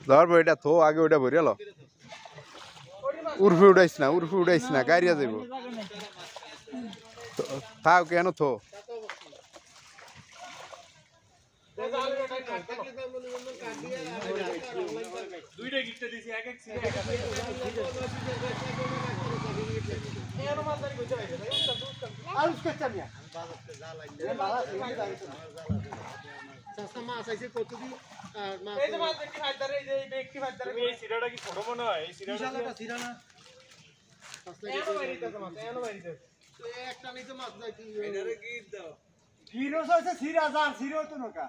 ধরবো এটা থো আগে ওটা ভরে লো উর্ফে উড়াইস না গাড়িয়া যাইব থাক কেন থো দুইটা গিফট দিছি এক এক সিরিজ আর उसका চামিয়া সস্তা মাছ আইছে কতদি আর মাছ এই যে মাছ দেখি ফাইদারে এই যে ব্যক্তি ফাইদারে এই সিরাটা কি ছোট মনে হয় এই সিরাটা সিরানা সস্তা এনো বাইরিতে মাছ এনো বাইরিতে তো একটা নাই তো মাছ নাই কি এটারে কি দাও হিরো হইছে সিরা জান সিরো তো নকা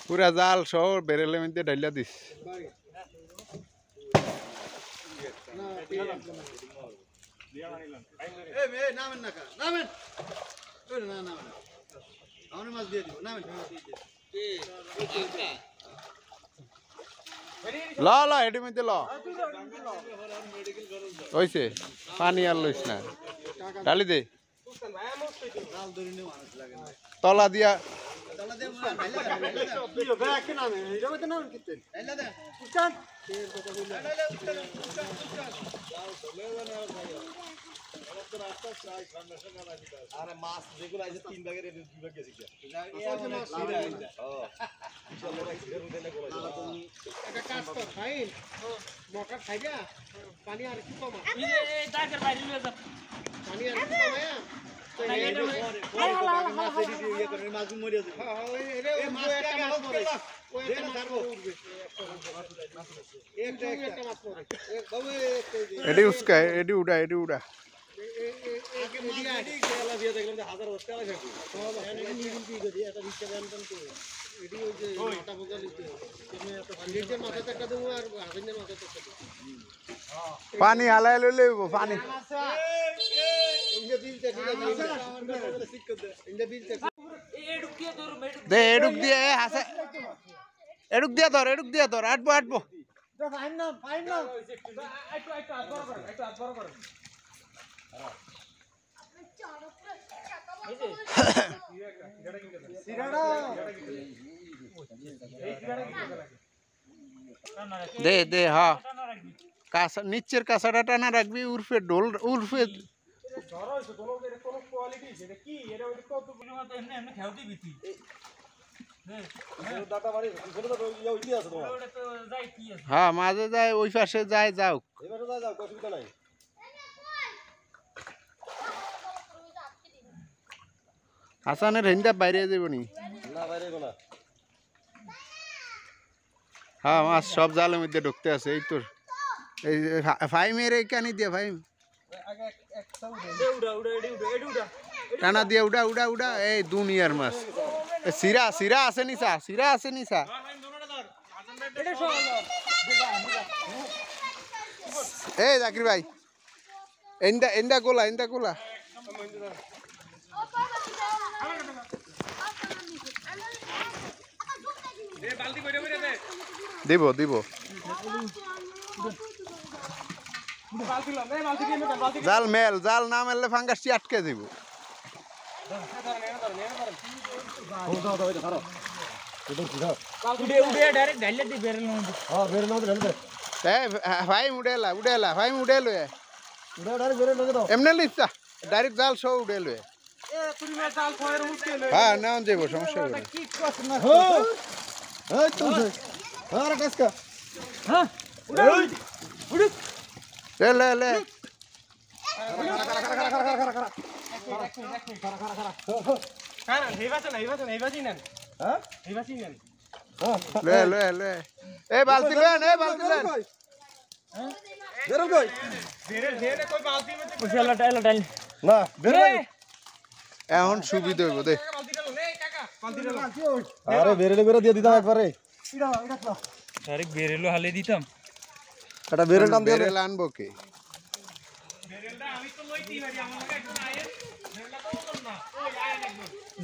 পুরা জাল সহ বেরেলে মধ্যে ডাইলা দিস ল ল এটি মধ্যে ল হইছে পানি আর লইস না ডালি দে তলা দিয়া আরে মাছ যেগুলো আছে তিন ভাগের দুই ভাগ গেছে কি একটা কাজ কর ফাইন মকা খাইবা পানি আর কি কমা এই দাগের বাইরে লয়ে যা পানি আর কি কমায়া এটি উস্কা এটি উড়া পানি হালাই লইলে পানি দে এডুক দিয়ে হাসে এডুক দিয়ে ধর আটবো দে হ্যাঁ কাঁচা নিচের কাঁচাটা টানা রাখবি উর্ফে ডোল উর্ফে হ্যাঁ মাঝে যায় ওই পাশে যায় যাও হাসানের হিন্দা বাইরে যাব নি হ্যাঁ মাছ সব জালের মধ্যে ঢুকতে আছে এই তোর এই ফাইমের এই কানি দিয়ে ফাইম টানা দিয়ে উড়া এই দুনিয়ার মাছ সিরা আছে নিসা এই জাকির ভাই এন্দা গোলা দিব জাল না মেললে ফাঙ্গাসটি আটকে দিব ভাই উড়ে এমনি লিখা ডাইরেক্ট জাল সহ উড়ে লয়ে হ্যাঁ না যাব সমস্যা লে বালতি এখন সুবিধা হইব দে আরে বেরেলে করে দিয়ে দিতাম একবারে ডাইরেক্ট বেরেলো হালে দিতাম এটা বেরেল নাম দিয়ে বেরেল আনবো কে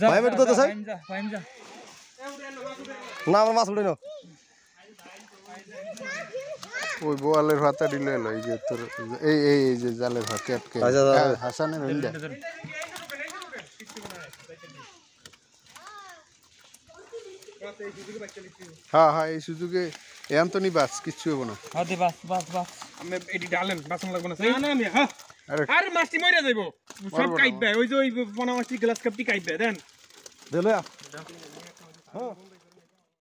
ভাই মেট তো স্যার যা না আমার মাছ উঠে নাও ওই বোয়ালের ভাতা দিলে এলো এই যে তোর এই যে জালের ভাতে আটকে আচ্ছা, আচ্ছা। হ্যাঁ, হাসানের হইলে হ্যাঁ হ্যাঁ এই সুযোগে এন্তনি বাস কিচ্ছু হবো না হাতে বাস আমি এটি ডালেন বাসন লাগবে না না আমি হ্যাঁ আরে আর মাছটি মরে যাইব সব কাইবে ওই যে ওই পোনা মাছটি গ্লাস কাপটি কাইবে দেন দে লয়া হ্যাঁ